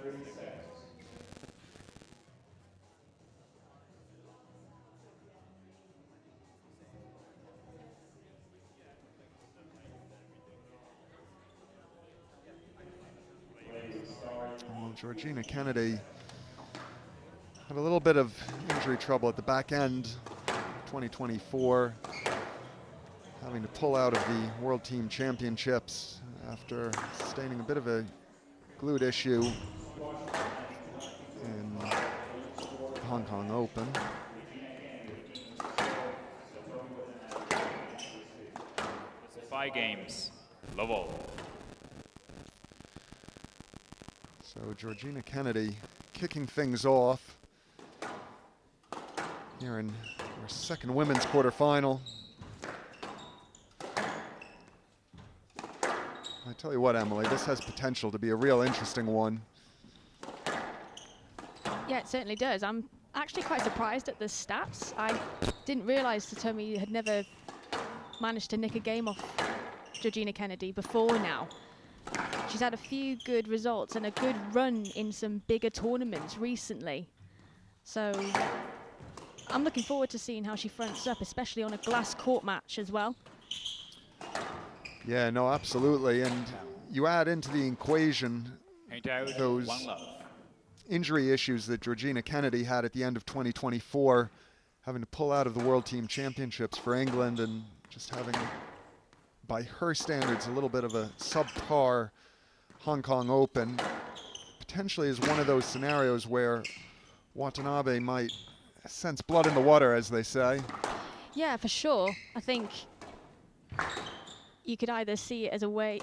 Well, Georgina Kennedy had a little bit of injury trouble at the back end, 2024, having to pull out of the World Team Championships after sustaining a bit of a glute issue in the Hong Kong Open. Five games, level. So Georgina Kennedy kicking things off here in our second women's quarterfinal. I tell you what, Emily, this has potential to be a real interesting one. Yeah, it certainly does. I'm actually quite surprised at the stats. I didn't realize Satomi had never managed to nick a game off Georgina Kennedy before now. She's had a few good results and a good run in some bigger tournaments recently. So I'm looking forward to seeing how she fronts up, especially on a glass court match as well. Yeah, no, absolutely. And you add into the equation those injury issues that Georgina Kennedy had at the end of 2024, having to pull out of the World Team Championships for England and just having, by her standards, a little bit of a subpar Hong Kong Open. Potentially is one of those scenarios where Watanabe might sense blood in the water, as they say. Yeah, for sure. I think you could either see it as a way,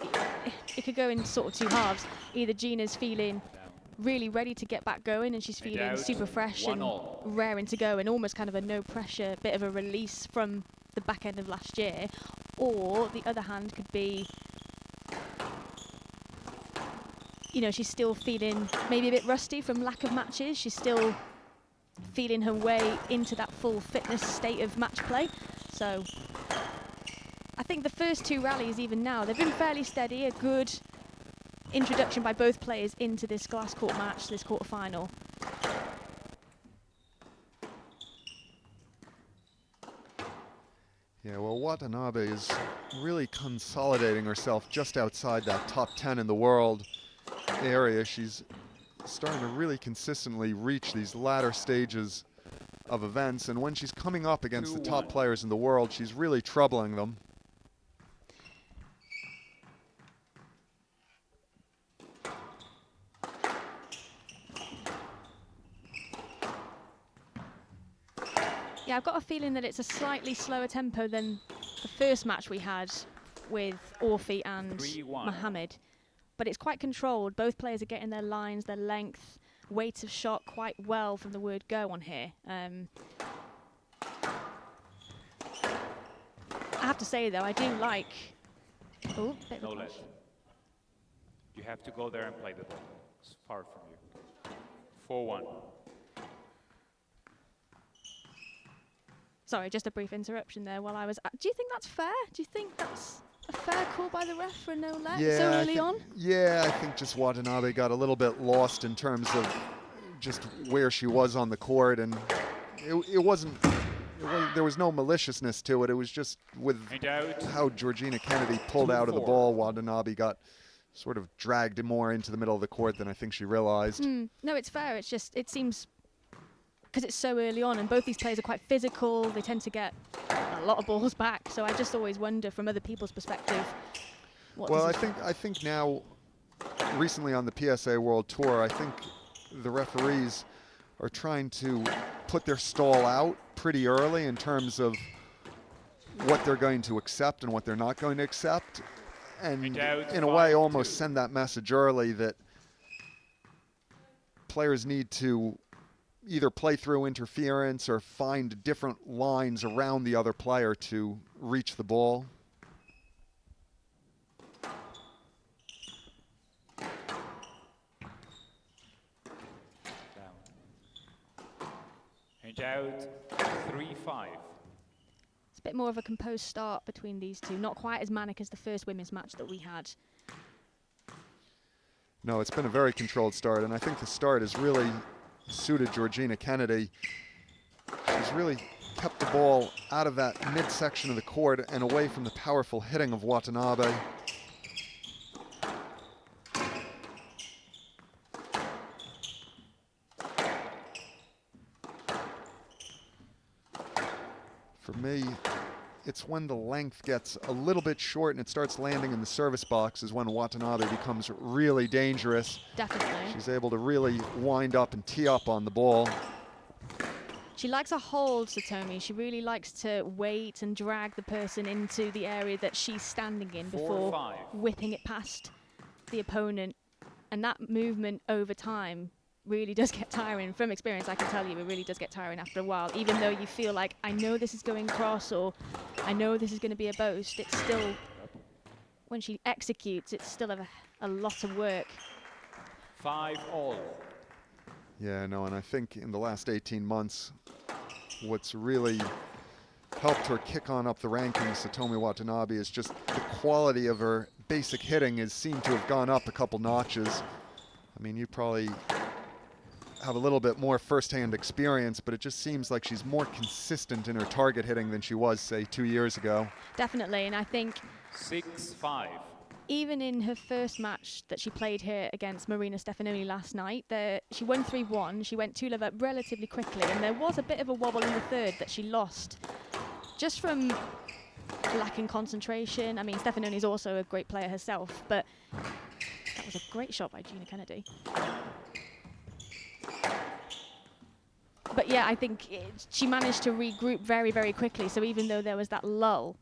it could go in sort of two halves. Either Gina's feeling really ready to get back going and she's feeling super fresh and raring to go and almost kind of a no pressure, bit of a release from the back end of last year. Or the other hand could be, you know, she's still feeling maybe a bit rusty from lack of matches. She's still feeling her way into that full fitness state of match play. So I think the first two rallies, even now, they've been fairly steady, a good introduction by both players into this glass court match, this quarterfinal. Yeah, well, Watanabe is really consolidating herself just outside that top 10 in the world area. She's starting to really consistently reach these latter stages of events, and when she's coming up against the top players in the world, she's really troubling them. Yeah, I've got a feeling that it's a slightly slower tempo than the first match we had with Orfi and Mohammed. But it's quite controlled. Both players are getting their lines, their length, weight of shot quite well from the word go on here. I have to say, though, I do like... Oh, bit of a clash. You have to go there and play the ball. It's far from you. 4-1. Sorry, just a brief interruption there while I was... do you think that's fair? Do you think that's a fair call by the ref for a no let so early on? Yeah, I think just Watanabe got a little bit lost in terms of just where she was on the court, and there was no maliciousness to it. It was just with how Georgina Kennedy pulled out of the ball, Watanabe got sort of dragged more into the middle of the court than I think she realized. No, it's fair. It's just, it seems, because it's so early on and both these players are quite physical, they tend to get a lot of balls back. So I just always wonder from other people's perspective. Well, I think now, recently on the PSA World Tour, I think the referees are trying to put their stall out pretty early in terms of what they're going to accept and what they're not going to accept. And in a way, almost send that message early that players need to either play through interference or find different lines around the other player to reach the ball. And out 3-5. It's a bit more of a composed start between these two. Not quite as manic as the first women's match that we had. No, it's been a very controlled start, and I think the start has really suited Georgina Kennedy. She's really kept the ball out of that midsection of the court and away from the powerful hitting of Watanabe. For me, it's when the length gets a little bit short and it starts landing in the service box is when Watanabe becomes really dangerous. Definitely. She's able to really wind up and tee up on the ball. She likes a hold, Satomi. She really likes to wait and drag the person into the area that she's standing in before whipping it past the opponent. And that movement over time really does get tiring. From experience, I can tell you, it really does get tiring after a while. Even though you feel like, I know this is going cross, or I know this is going to be a boast, it's still, when she executes, it's still a lot of work. 5-all. Yeah, no, and I think in the last 18 months, what's really helped her kick on up the rankings, Satomi Watanabe, is just the quality of her basic hitting has seemed to have gone up a couple notches. I mean, you probably have a little bit more first-hand experience, but it just seems like she's more consistent in her target hitting than she was, say, 2 years ago. Definitely, and I think 6-5. even in her first match that she played here against Marina Stefanoni last night, she won 3-1. She went 2-love up relatively quickly, and there was a bit of a wobble in the third that she lost just from lacking concentration. I mean, Stefanoni's also a great player herself, but that was a great shot by Gina Kennedy. But yeah, I think she managed to regroup very, very quickly. So even though there was that lull,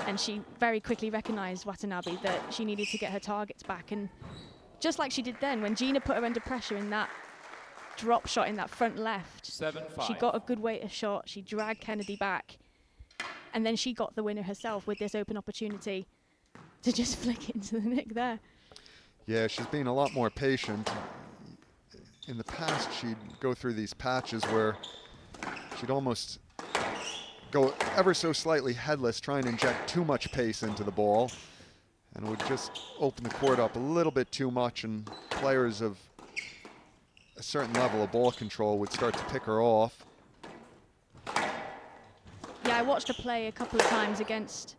and she very quickly recognized Watanabe that she needed to get her targets back. And just like she did then, when Gina put her under pressure in that drop shot in that front left, 7-5. she got a good weighted shot. She dragged Kennedy back. And then she got the winner herself with this open opportunity to just flick it into the nick there. Yeah, she's been a lot more patient. In the past, she'd go through these patches where she'd almost go ever so slightly headless, try and inject too much pace into the ball, and it would just open the court up a little bit too much, and players of a certain level of ball control would start to pick her off. Yeah, I watched her play a couple of times against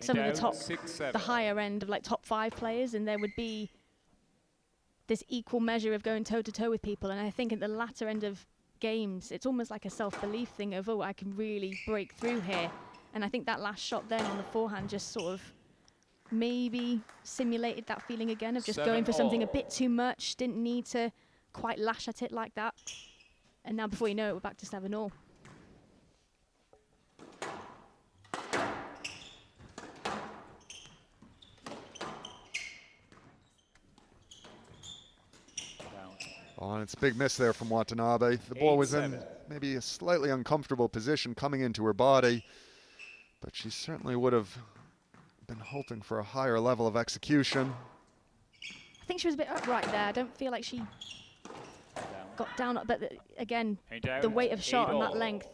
some of the the higher end of like top 5 players, and there would be this equal measure of going toe-to-toe with people. And I think at the latter end of games, it's almost like a self-belief thing of, oh, I can really break through here. And I think that last shot then on the forehand just sort of maybe simulated that feeling again of just going for something a bit too much, didn't need to quite lash at it like that. And now before you know it, we're back to 7-all. Oh, and it's a big miss there from Watanabe. The ball was in maybe a slightly uncomfortable position coming into her body, but she certainly would have been hoping for a higher level of execution. I think she was a bit upright there. I don't feel like she got down, but again, the weight of shot and that length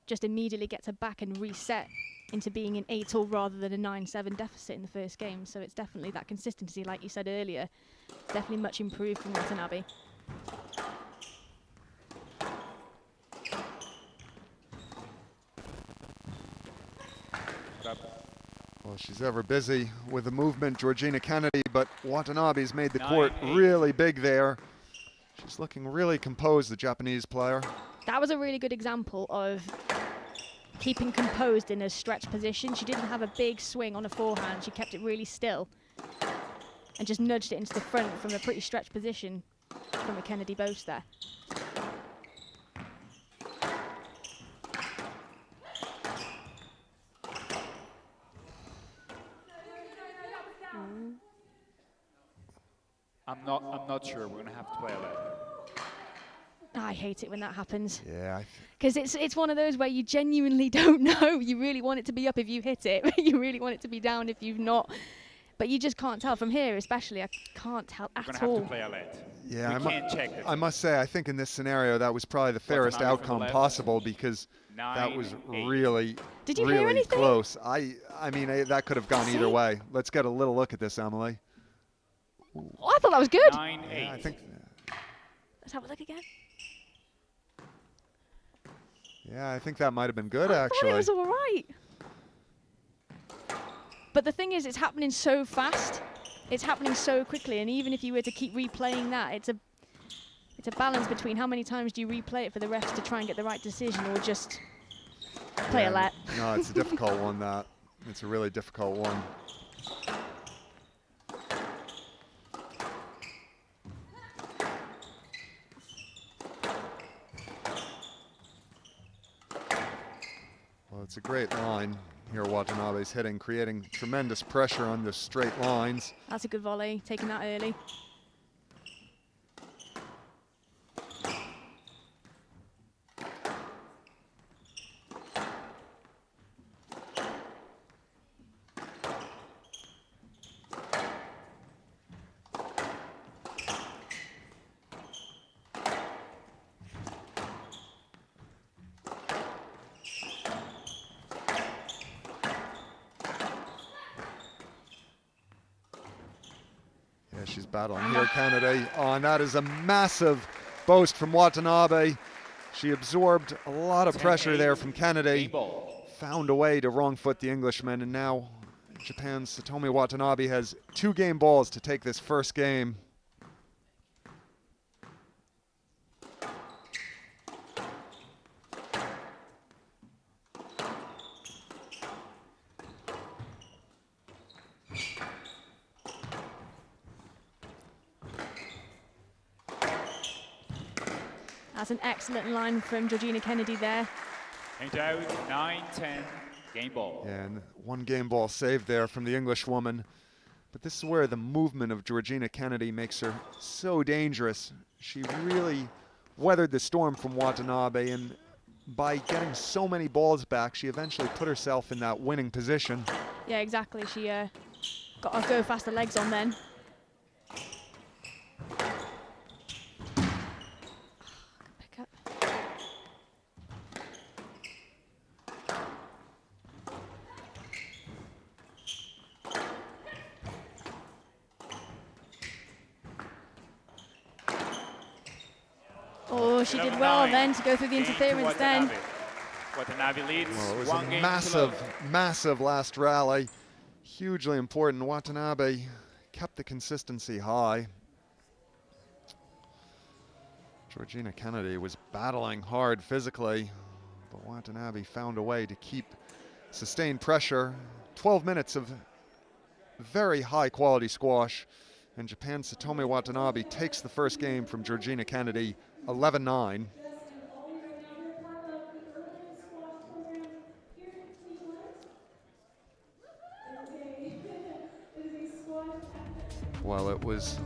just immediately gets her back and reset into being an 8-all rather than a 9-7 deficit in the first game. So it's definitely that consistency, like you said earlier, definitely much improved from Watanabe. Well, she's ever busy with the movement, Georgina Kennedy, but Watanabe's made the court really big there. She's looking really composed, the Japanese player. That was a really good example of keeping composed in a stretch position. She didn't have a big swing on a forehand. She kept it really still and just nudged it into the front from a pretty stretched position from a Kennedy boast there. I'm not sure. We're gonna have to play a lot. I hate it when that happens. Yeah. Because it's one of those where you genuinely don't know. You really want it to be up if you hit it, but you really want it to be down if you've not. But you just can't tell from here, especially. I can't tell at all. We're gonna have to play a lot. Yeah, we can't check it. I must say, I think in this scenario that was probably the fairest outcome possible, because 9, that was 8. really, Did you hear really anything? close. I mean, that could have gone either way. Let's get a little look at this, Emily. Oh, that was good. 9-8. Yeah, I think. Let's have a look again. Yeah, I think that might have been good, I actually. thought it was all right. But the thing is, it's happening so fast. It's happening so quickly, and even if you were to keep replaying that, it's a balance between how many times do you replay it for the refs to try and get the right decision, or just play a let. No, it's a difficult one, that. It's a really difficult one. Well, it's a great line here Watanabe's hitting, creating tremendous pressure on the straight lines. That's a good volley, taking that early. Yeah, she's battling here, Kennedy. Oh, and that is a massive boast from Watanabe. She absorbed a lot of pressure there from Kennedy. Found a way to wrong foot the Englishman, and now Japan's Satomi Watanabe has 2 game balls to take this first game. That's an excellent line from Georgina Kennedy there. And out 9-10 game ball. Yeah, and 1 game ball saved there from the Englishwoman. But this is where the movement of Georgina Kennedy makes her so dangerous. She really weathered the storm from Watanabe, and by getting so many balls back, she eventually put herself in that winning position. Yeah, exactly. She got her go faster legs on then. Pick up. Oh, she did well then to go through the interference then. Watanabe leads. Well, it was 1 a game massive last rally. Hugely important. Watanabe kept the consistency high. Georgina Kennedy was battling hard physically, but Watanabe found a way to keep sustained pressure. 12 minutes of very high quality squash, and Japan's Satomi Watanabe takes the first game from Georgina Kennedy 11-9. Well, it was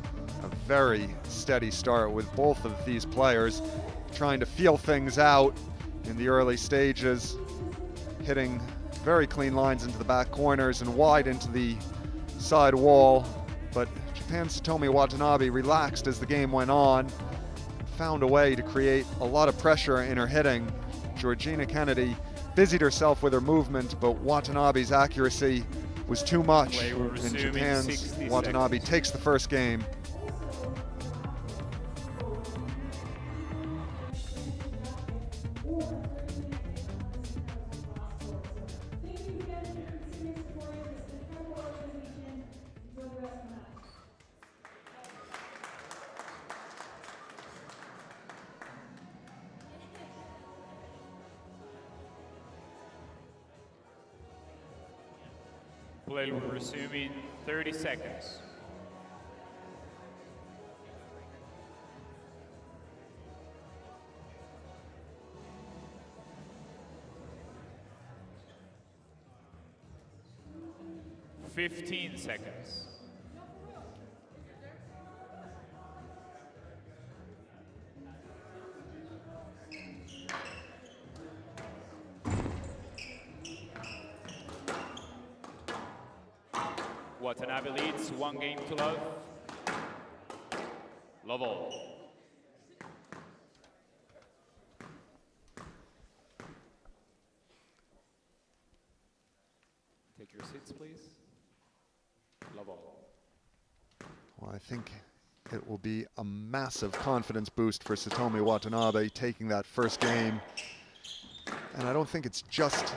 a very steady start with both of these players trying to feel things out in the early stages, hitting very clean lines into the back corners and wide into the side wall. But Japan's Satomi Watanabe relaxed as the game went on, found a way to create a lot of pressure in her hitting. Georgina Kennedy busied herself with her movement, but Watanabe's accuracy was too much, and Japan's Watanabe takes the first game. Play will resume in 30 seconds. Fifteen seconds. Watanabe leads 1 game to love. Love all. Take your seats, please. Love all. Well, I think it will be a massive confidence boost for Satomi Watanabe taking that first game. And I don't think it's just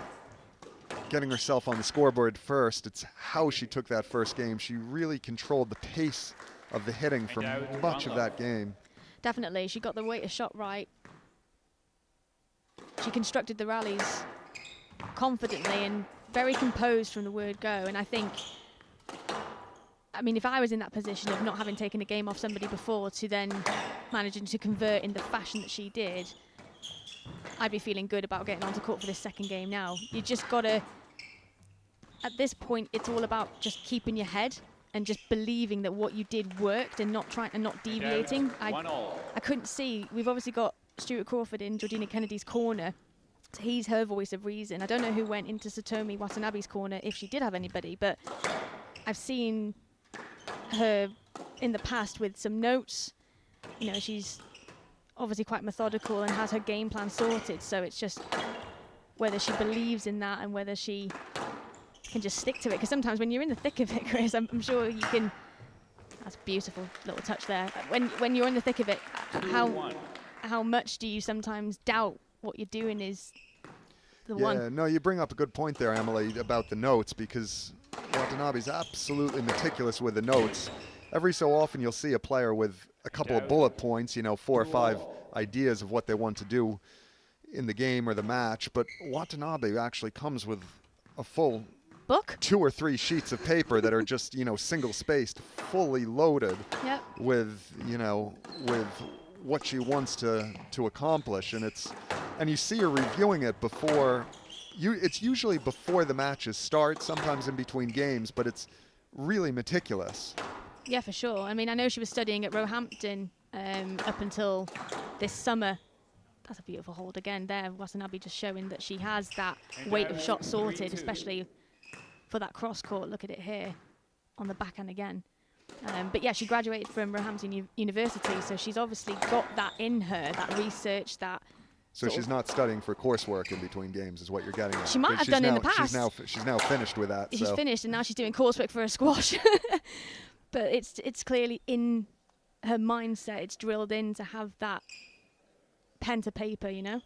getting herself on the scoreboard first, it's how she took that first game. She really controlled the pace of the hitting for much of that game. Definitely, she got the weighted shot right. She constructed the rallies confidently and very composed from the word go. And I think, I mean, if I was in that position of not having taken a game off somebody before to then managing to convert in the fashion that she did, I'd be feeling good about getting onto court for this second game now. You just gotta, at this point, it's all about just keeping your head and just believing that what you did worked and not trying and not deviating. I couldn't see. We've obviously got Stuart Crawford in Georgina Kennedy's corner. So he's her voice of reason. I don't know who went into Satomi Watanabe's corner, if she did have anybody, but I've seen her in the past with some notes. You know, she's obviously quite methodical and has her game plan sorted, so it's just whether she believes in that and whether she can just stick to it. Because sometimes when you're in the thick of it, Chris, I'm sure you can. That's a beautiful little touch there. When you're in the thick of it, how much do you sometimes doubt what you're doing is the one? Yeah, no, you bring up a good point there, Emily, about the notes, because Watanabe's absolutely meticulous with the notes. Every so often you'll see a player with a couple of bullet points, you know, 4 or 5 ideas of what they want to do in the game or the match, but Watanabe actually comes with a full book, 2 or 3 sheets of paper that are just, you know, single spaced, fully loaded with, you know, with what she wants to accomplish. And you see her reviewing it before it's usually before the matches start, sometimes in between games, but it's really meticulous. Yeah, for sure. I mean, I know she was studying at Roehampton up until this summer. That's a beautiful hold again there. Watanabe just showing that she has that weight of shot sorted, especially for that cross court. Look at it here on the backhand again. But yeah, she graduated from Roehampton University, so she's obviously got that in her, that research, that. So she's not studying for coursework in between games, is what you're getting at. She might have done in the past. She's now finished with that. She's finished, and now she's doing coursework for a squash. But it's clearly in her mindset. It's drilled in to have that pen to paper, you know.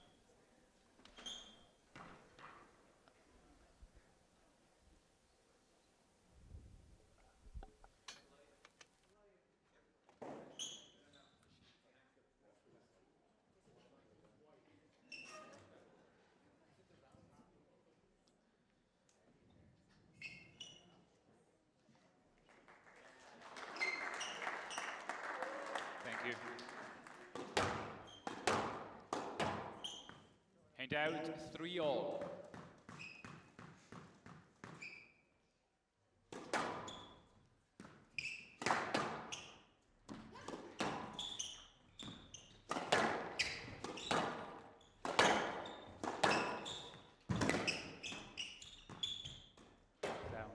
Out 3-all. Down.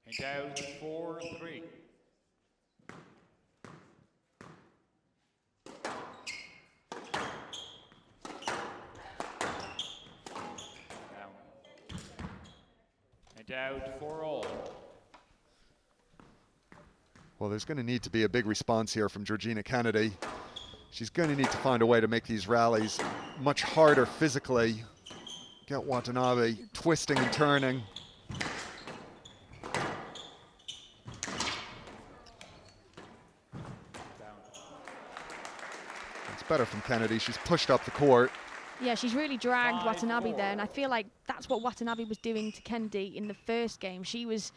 And out 4-3. Out 4-all. Well, there's going to need to be a big response here from Georgina Kennedy. She's going to need to find a way to make these rallies much harder physically. Get Watanabe twisting and turning. It's better from Kennedy. She's pushed up the court. Yeah, she's really dragged Watanabe there, and I feel like that's what Watanabe was doing to Kennedy in the first game. She was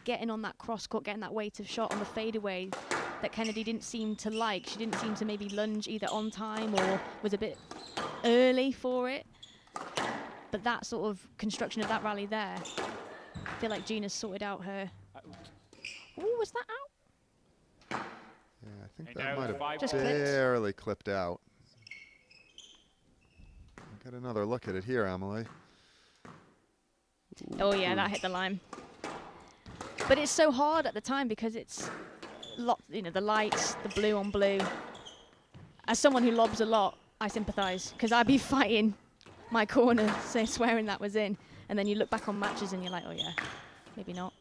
getting on that cross court, getting that weight of shot on the fadeaway that Kennedy didn't seem to like. She didn't seem to maybe lunge either on time or was a bit early for it. But that sort of construction of that rally there, I feel like Gina's sorted out her. Oh, was that out? Yeah, I think that might have barely clipped out. Get another look at it here, Emily. Oh yeah, that hit the line. But it's so hard at the time because it's, you know, the lights, the blue on blue. As someone who lobs a lot, I sympathise because I'd be fighting my corner, swearing that was in, and then you look back on matches and you're like, oh yeah, maybe not.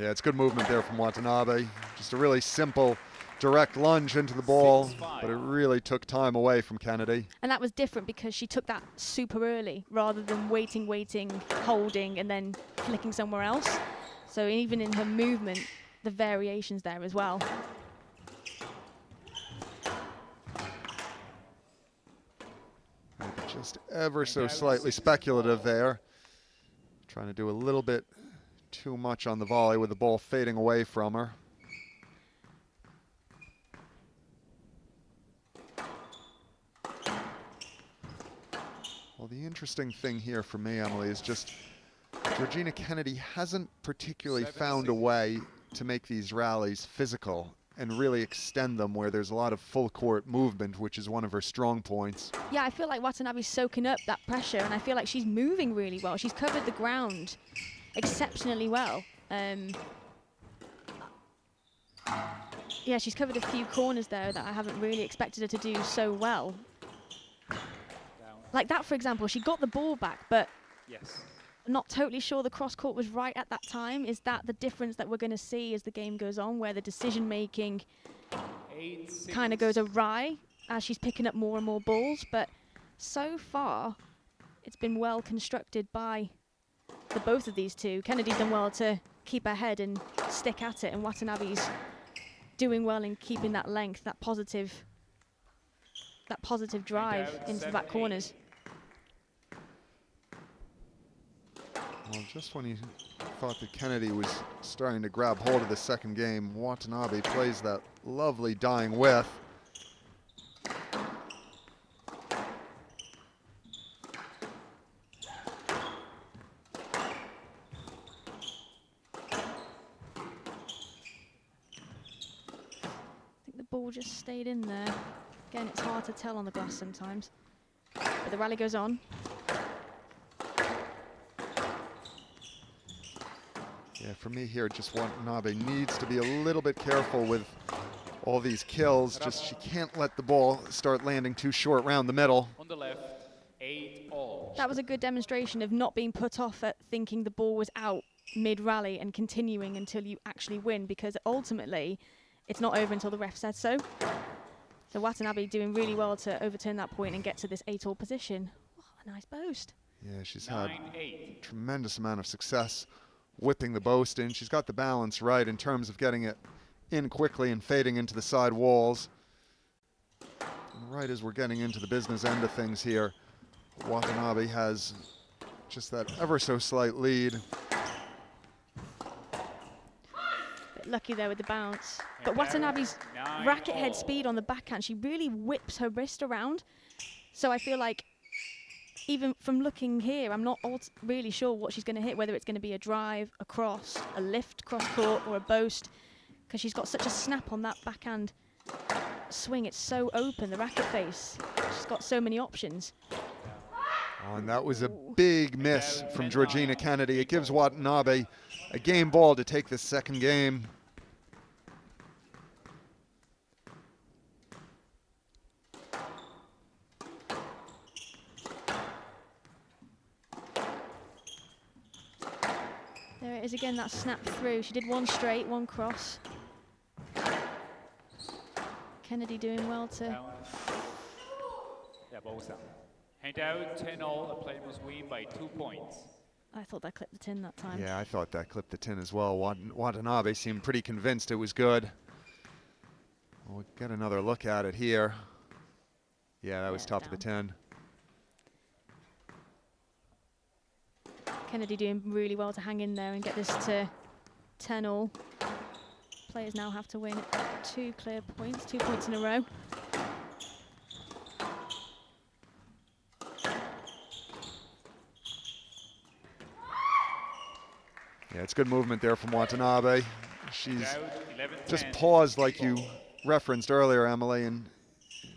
Yeah, it's good movement there from Watanabe. Just a really simple, direct lunge into the ball, but it really took time away from Kennedy. And that was different because she took that super early rather than waiting, holding, and then flicking somewhere else. So even in her movement, the variations there as well. Maybe just ever so slightly speculative there. Trying to do a little bit too much on the volley with the ball fading away from her. Well, the interesting thing here for me, Emily, is just Georgina Kennedy hasn't particularly found a way to make these rallies physical and really extend them where there's a lot of full court movement, which is one of her strong points. Yeah, I feel like Watanabe's soaking up that pressure, and I feel like she's moving really well. She's covered the ground exceptionally well. Yeah, she's covered a few corners there that I haven't really expected her to do so well. Like that, for example, she got the ball back, but not totally sure the cross court was right at that time. Is that the difference that we're going to see as the game goes on, where the decision making kind of goes awry as she's picking up more and more balls? But so far, it's been well constructed by the both of these two. Kennedy's done well to keep her head and stick at it, and Watanabe's doing well in keeping that length, that positive drive into the back corners. Well, just when you thought that Kennedy was starting to grab hold of the second game, Watanabe plays that lovely dying whiff. I think the ball just stayed in there. Again, it's hard to tell on the glass sometimes. But the rally goes on. Yeah, for me here, just Watanabe needs to be a little bit careful with all these kills. Just she can't let the ball start landing too short round the middle. On the left, 8-all. That was a good demonstration of not being put off at thinking the ball was out mid-rally and continuing until you actually win, because ultimately it's not over until the ref says so. So Watanabe doing really well to overturn that point and get to this 8-all position. Oh, a nice boast. Yeah, she's had a tremendous amount of success whipping the boast in. She's got the balance right in terms of getting it in quickly and fading into the side walls. And right as we're getting into the business end of things here, Watanabe has just that ever so slight lead. Bit lucky there with the bounce. But Watanabe's racket head speed on the backhand, she really whips her wrist around. So I feel like even from looking here, I'm not really sure what she's going to hit, whether it's going to be a drive, a cross, a lift cross court, or a boast, because she's got such a snap on that backhand swing. It's so open, the racket face. She's got so many options. Oh, and that was a big miss from Georgina Kennedy. It gives Watanabe a game ball to take this second game. There it is again, that snap through. She did one straight, one cross. Kennedy doing well to... Yeah, both up. Hand out, 10-all, a player must win by 2 points. I thought that clipped the tin that time. Yeah, I thought that clipped the tin as well. Watanabe seemed pretty convinced it was good. We'll get another look at it here. Yeah, that was top of the tin. Kennedy doing really well to hang in there and get this to 10-all. Players now have to win 2 clear points, 2 points in a row. Yeah, it's good movement there from Watanabe. She's just paused like you referenced earlier, Emily, and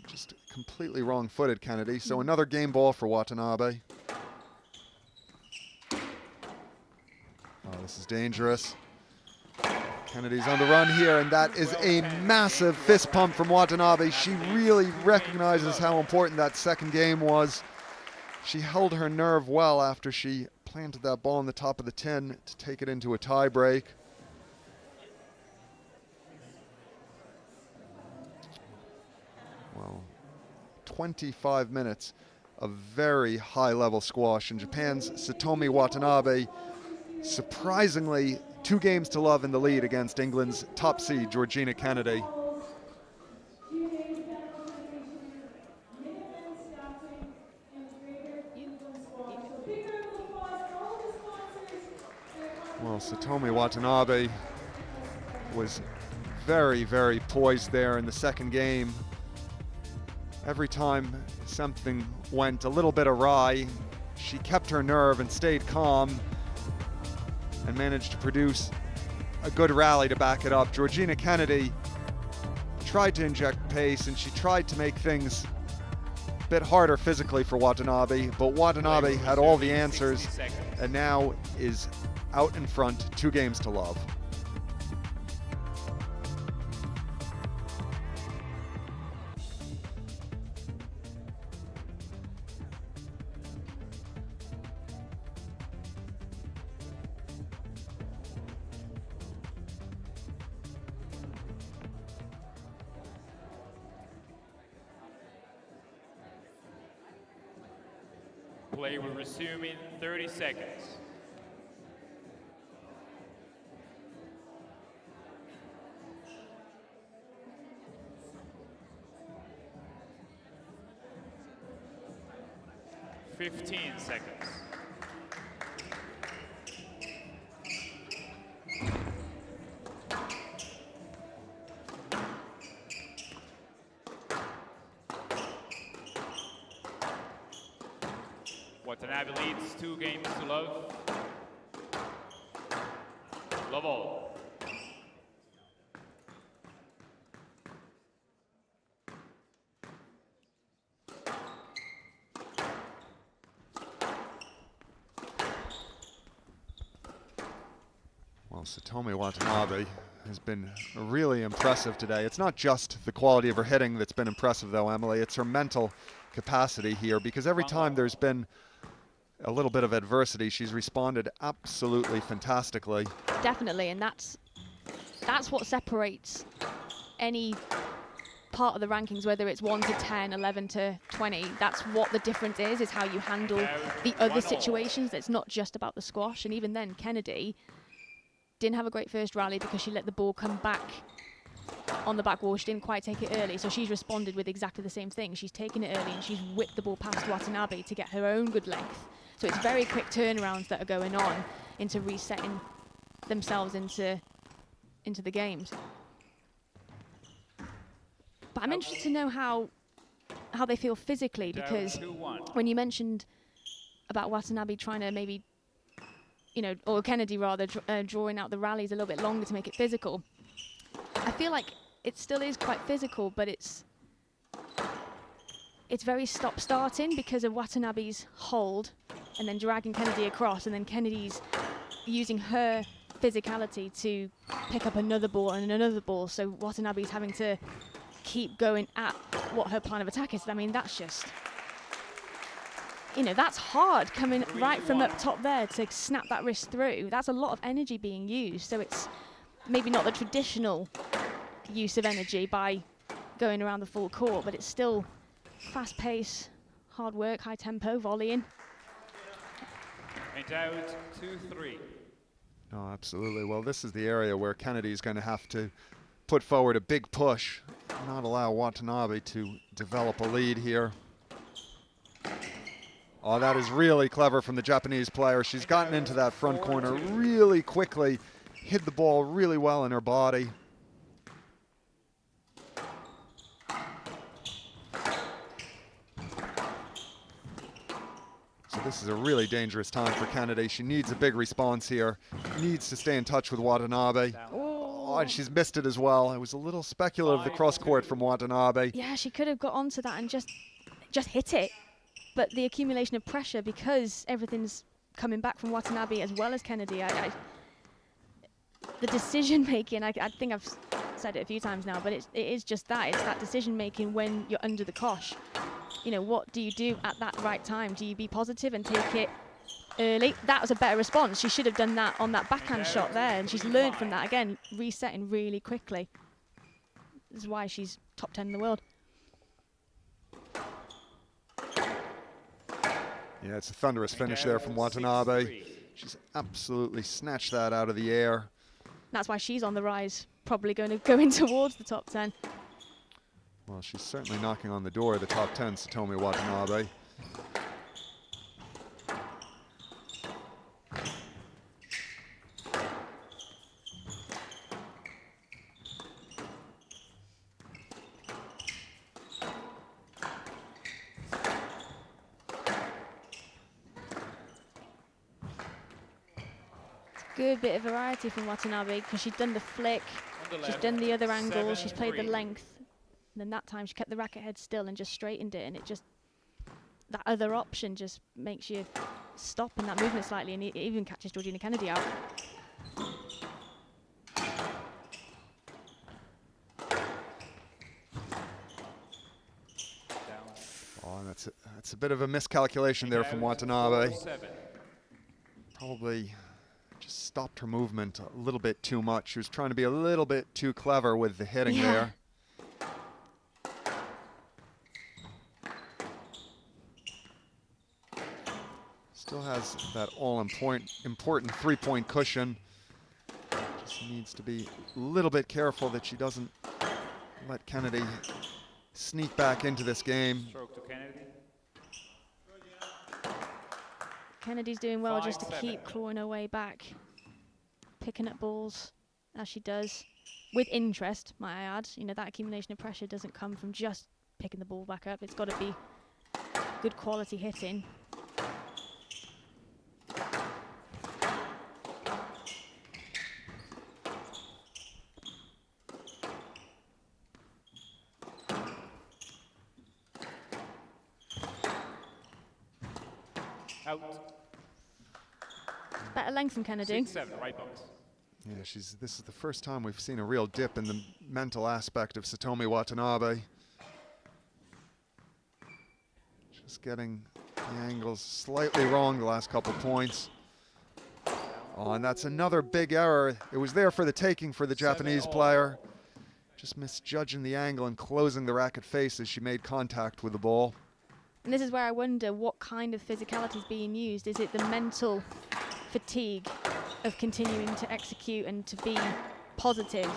just completely wrong-footed Kennedy. So another game ball for Watanabe. Oh, this is dangerous. Kennedy's on the run here, and that is a massive fist pump from Watanabe. She really recognizes how important that second game was. She held her nerve well after she planted that ball on the top of the tin to take it into a tie break. Well, 25 minutes of very high-level squash, and Japan's Satomi Watanabe, surprisingly, 2 games to love in the lead against England's top seed, Georgina Kennedy. Well, Satomi Watanabe was very, very poised there in the second game. Every time something went a little bit awry, she kept her nerve and stayed calm and managed to produce a good rally to back it up. Georgina Kennedy tried to inject pace, and she tried to make things a bit harder physically for Watanabe, but Watanabe had all the answers and now is out in front, 2 games to love. Play will resume in 30 seconds. Fifteen seconds. Watanabe leads 2 games to love. Love all. Well, Satomi Watanabe has been really impressive today. It's not just the quality of her hitting that's been impressive, though, Emily. It's her mental capacity here, because every time there's been a little bit of adversity, she's responded absolutely fantastically. Definitely, and that's what separates any part of the rankings, whether it's 1 to 10, 11 to 20. That's what the difference is how you handle the other situations. It's not just about the squash. And even then, Kennedy didn't have a great first rally because she let the ball come back on the back wall. She didn't quite take it early, so she's responded with exactly the same thing. She's taken it early and she's whipped the ball past Watanabe to get her own good length. So it's very quick turnarounds that are going on into resetting themselves into the games. But I'm interested to know how they feel physically, because when you mentioned about Watanabe trying to maybe, or Kennedy rather, drawing out the rallies a little bit longer to make it physical, I feel like it still is quite physical, but it's very stop-starting because of Watanabe's hold and then dragging Kennedy across, and then Kennedy's using her physicality to pick up another ball and another ball. So Watanabe's having to keep going at what her plan of attack is. I mean, that's just, that's hard coming right from up top there to snap that wrist through. That's a lot of energy being used. So it's maybe not the traditional use of energy by going around the full court, but it's still fast pace, hard work, high tempo, volleying. And out 2-3. No, absolutely. Well, this is the area where Kennedy's going to have to put forward a big push, not allow Watanabe to develop a lead here. Oh, that is really clever from the Japanese player. She's gotten into that front corner really quickly, hit the ball really well in her body. So this is a really dangerous time for Kennedy. She needs a big response here. Needs to stay in touch with Watanabe. Oh, and she's missed it as well. It was a little speculative, the cross court from Watanabe. Yeah, she could have got onto that and just hit it. But the accumulation of pressure, because everything's coming back from Watanabe as well as Kennedy, the decision making, I think I've said it a few times now, but it is just that. It's that decision making when you're under the cosh. What do you do at that right time? Do you be positive and take it early? That was a better response. She should have done that on that backhand shot there, and she's learned from that. Again, resetting really quickly. This is why she's top 10 in the world. Yeah, it's a thunderous finish there from Watanabe. She's absolutely snatched that out of the air. That's why she's on the rise, probably going to go in towards the top 10. Well, she's certainly knocking on the door of the top 10, Satomi Watanabe. Good bit of variety from Watanabe, because she's done the flick, she's done the other angle, she's played the length, and then that time she kept the racket head still and just straightened it, and it just, that other option just makes you stop in that movement slightly, and it even catches Georgina Kennedy out. Oh, and that's a bit of a miscalculation there from Watanabe. Probably just stopped her movement a little bit too much. She was trying to be a little bit too clever with the hitting there. Still has that important three-point cushion. Just needs to be a little bit careful that she doesn't let Kennedy sneak back into this game. Stroke to Kennedy. Kennedy's doing well just to keep clawing her way back, picking up balls as she does, with interest, might I add. You know, that accumulation of pressure doesn't come from just picking the ball back up. It's got to be good quality hitting. Out. Better length from Kennedy. 6-7, right box. Yeah, this is the first time we've seen a real dip in the mental aspect of Satomi Watanabe. Just getting the angles slightly wrong the last couple points. Oh, and that's another big error. It was there for the taking for the Japanese player. Just misjudging the angle and closing the racket face as she made contact with the ball. And this is where I wonder what kind of physicality is being used. Is it the mental fatigue of continuing to execute and to be positive?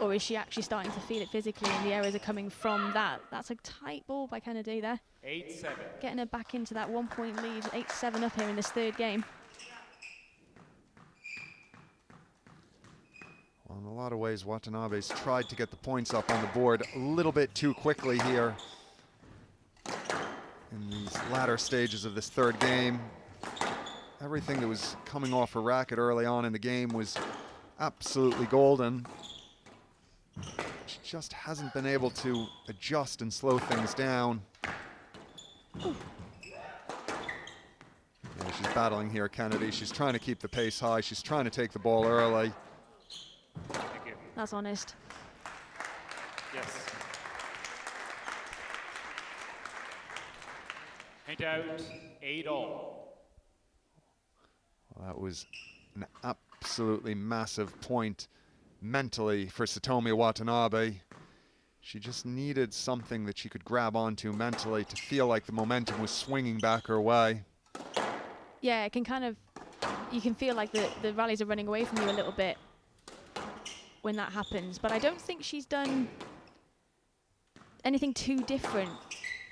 Or is she actually starting to feel it physically and the errors are coming from that? That's a tight ball by Kennedy there. 8-7. Getting her back into that 1-point lead, 8-7 up here in this third game. Well, in a lot of ways, Watanabe's tried to get the points up on the board a little bit too quickly here in these latter stages of this third game. Everything that was coming off her racket early on in the game was absolutely golden. She just hasn't been able to adjust and slow things down. Yeah, she's battling here, Kennedy. She's trying to keep the pace high. She's trying to take the ball early. Thank you. That's honest. Yes. Paint out, 8-all. Well, that was an absolutely massive point mentally for Satomi Watanabe. She just needed something that she could grab onto mentally to feel like the momentum was swinging back her way. Yeah, it can kind of, you can feel like the rallies are running away from you a little bit when that happens. But I don't think she's done anything too different.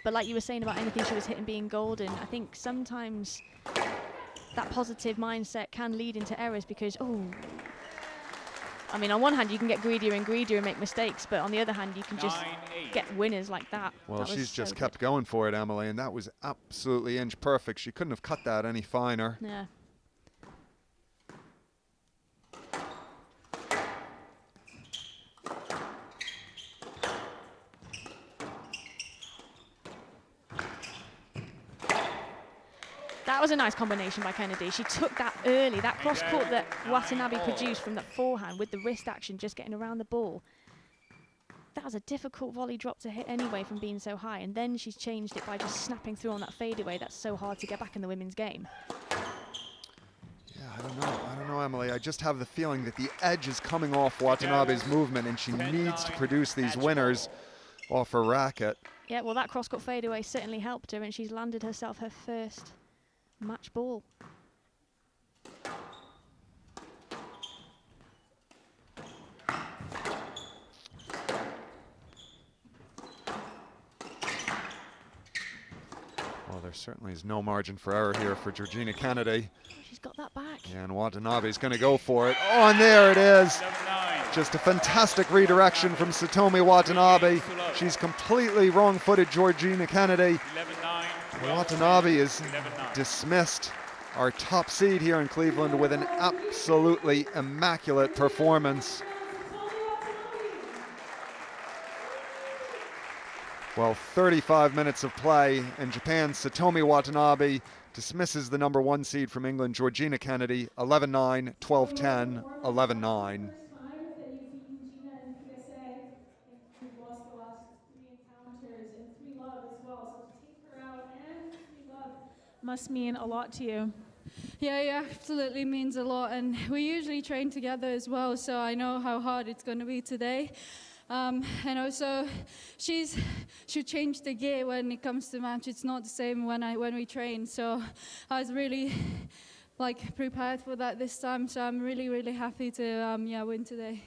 But like you were saying about anything she was hitting being golden, I think sometimes that positive mindset can lead into errors because, oh, I mean, on one hand, you can get greedier and greedier and make mistakes, but on the other hand, you can just get winners like that. Well, that she's just so kept going for it, Emily, and that was absolutely inch perfect. She couldn't have cut that any finer. Yeah. That was a nice combination by Kennedy. She took that early, that cross court that Watanabe produced from that forehand with the wrist action, just getting around the ball. That was a difficult volley drop to hit anyway from being so high, and then she's changed it by just snapping through on that fadeaway. That's so hard to get back in the women's game. Yeah, I don't know, Emily. I just have the feeling that the edge is coming off Watanabe's movement, and she needs to produce these winners off her racket. Yeah, well, that cross-court fadeaway certainly helped her, and she's landed herself her first match ball. Well, there certainly is no margin for error here for Georgina Kennedy. She's got that back. Yeah, and Watanabe is going to go for it. Oh, and there it is. Just a fantastic redirection from Satomi Watanabe. She's completely wrong-footed Georgina Kennedy. Watanabe is dismissed, our top seed here in Cleveland, with an absolutely immaculate performance. Well, 35 minutes of play in Japan. Satomi Watanabe dismisses the #1 seed from England, Georgina Kennedy, 11-9, 12-10, 11-9. Must mean a lot to you. Yeah, it absolutely means a lot, and we usually train together as well, so I know how hard it's going to be today. And also, she changed the gear when it comes to match. It's not the same when we train, so I was really prepared for that this time, so I'm really happy to win today.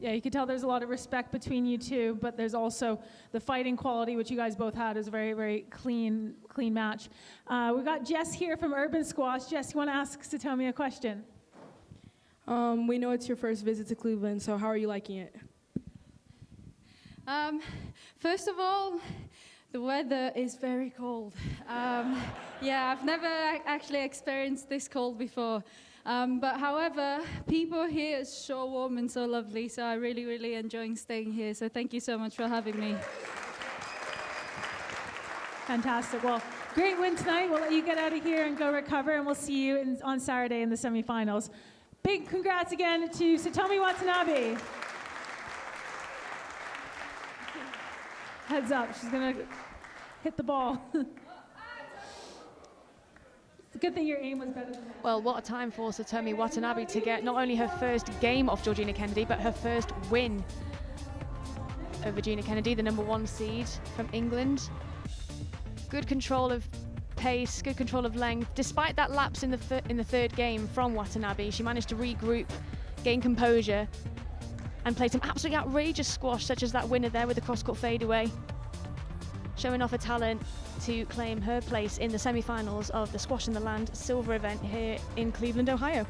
Yeah, you can tell there's a lot of respect between you two, but there's also the fighting quality, which you guys both had. Is a very clean match. We've got Jess here from Urban Squash. Jess, you want to ask Satomi a question? We know it's your first visit to Cleveland, so how are you liking it? First of all, the weather is very cold. Yeah, I've never actually experienced this cold before. But however, people here are so warm and so lovely, so I'm really enjoying staying here. So thank you so much for having me. Fantastic. Well, great win tonight. We'll let you get out of here and go recover, and we'll see you on Saturday in the semifinals. Big congrats again to Satomi Watanabe. Heads up, she's gonna hit the ball. It's a good thing your aim was better than that. Well, what a time for Satomi Watanabe to get not only her first game off Georgina Kennedy, but her first win over Georgina Kennedy, the #1 seed from England. Good control of pace, good control of length. Despite that lapse in the third game from Watanabe, she managed to regroup, gain composure, and play some absolutely outrageous squash, such as that winner there with the cross-court fadeaway, showing off her talent to claim her place in the semi-finals of the Squash in the Land silver event here in Cleveland, Ohio.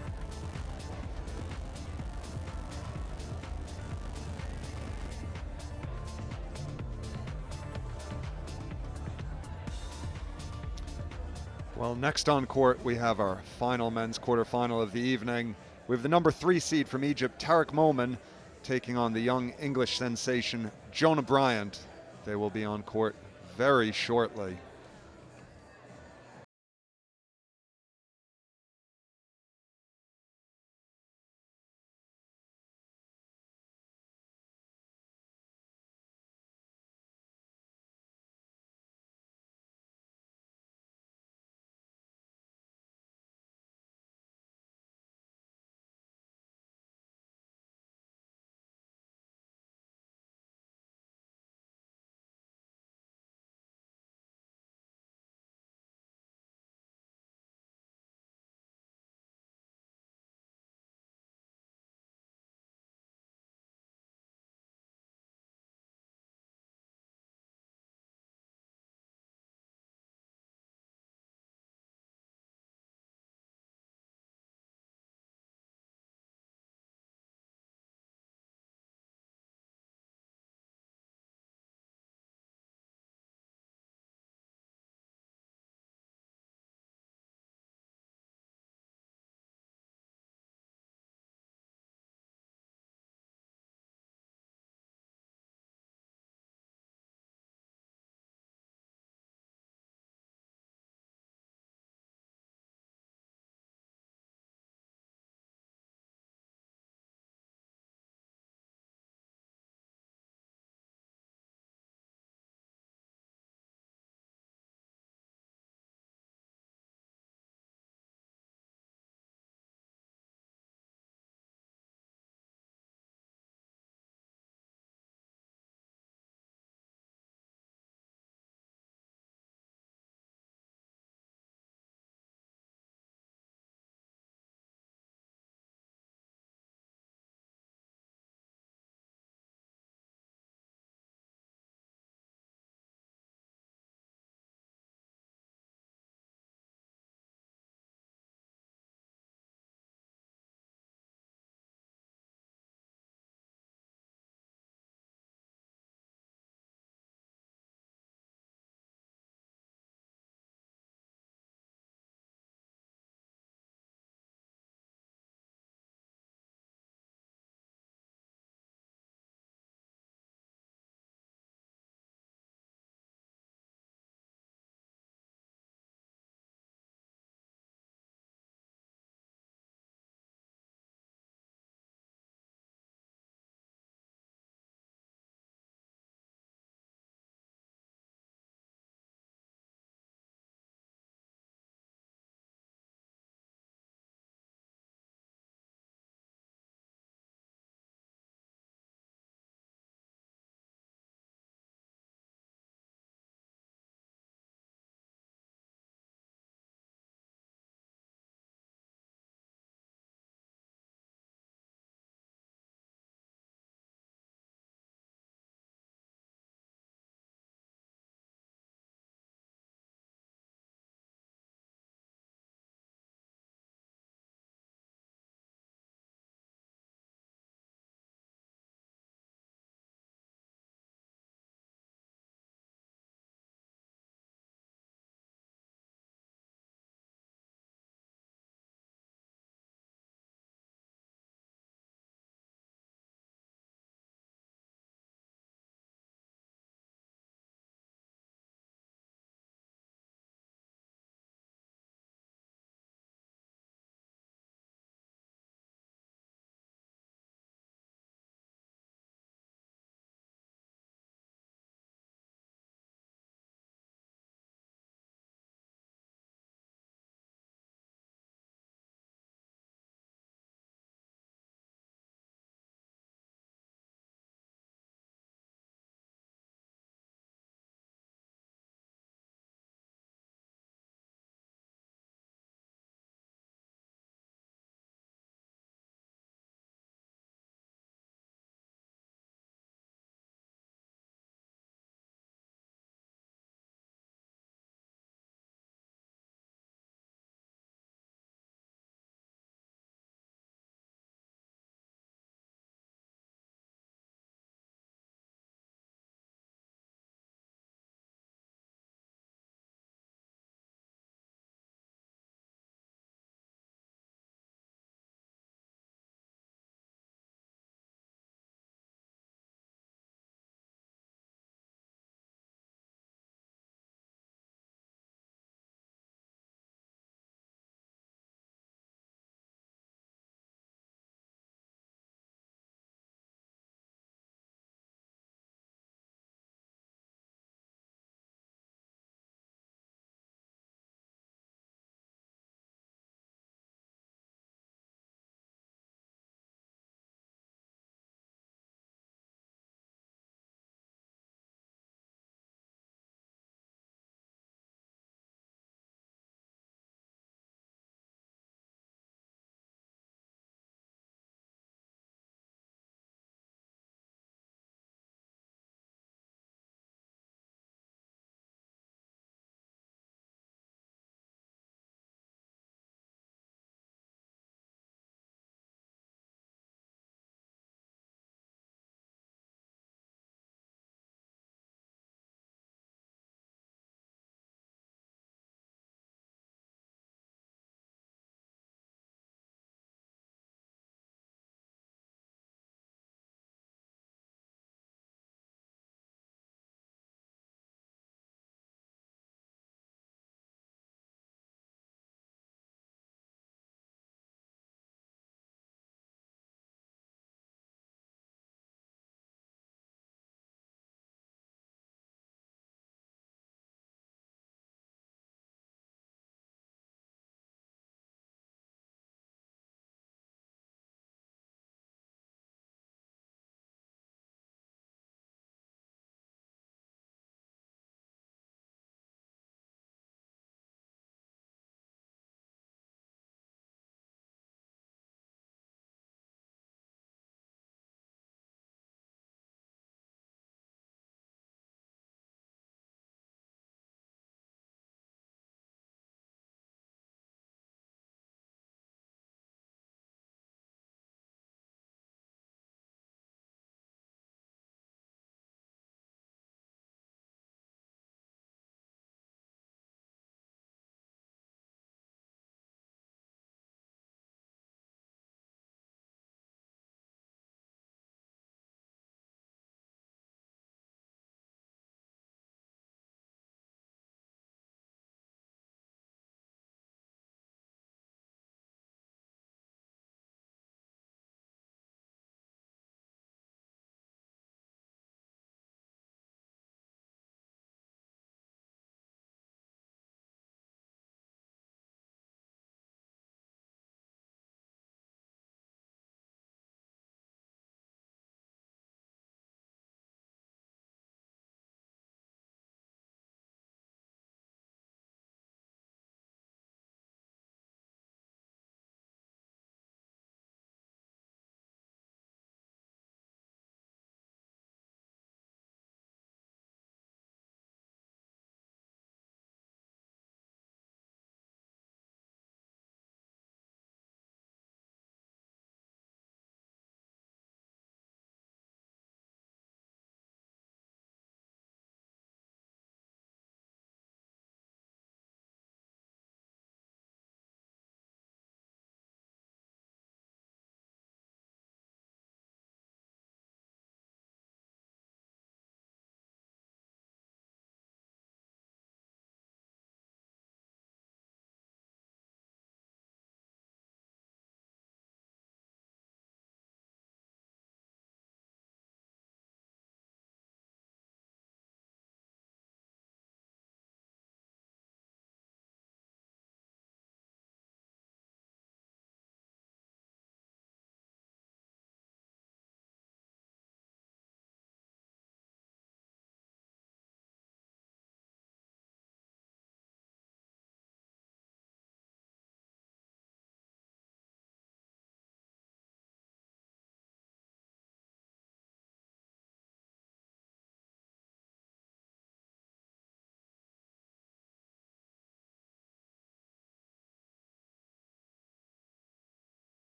Well, next on court, we have our final men's quarterfinal of the evening. We have the #3 seed from Egypt, Tarek Momen, taking on the young English sensation, Jonah Bryant. They will be on court very shortly.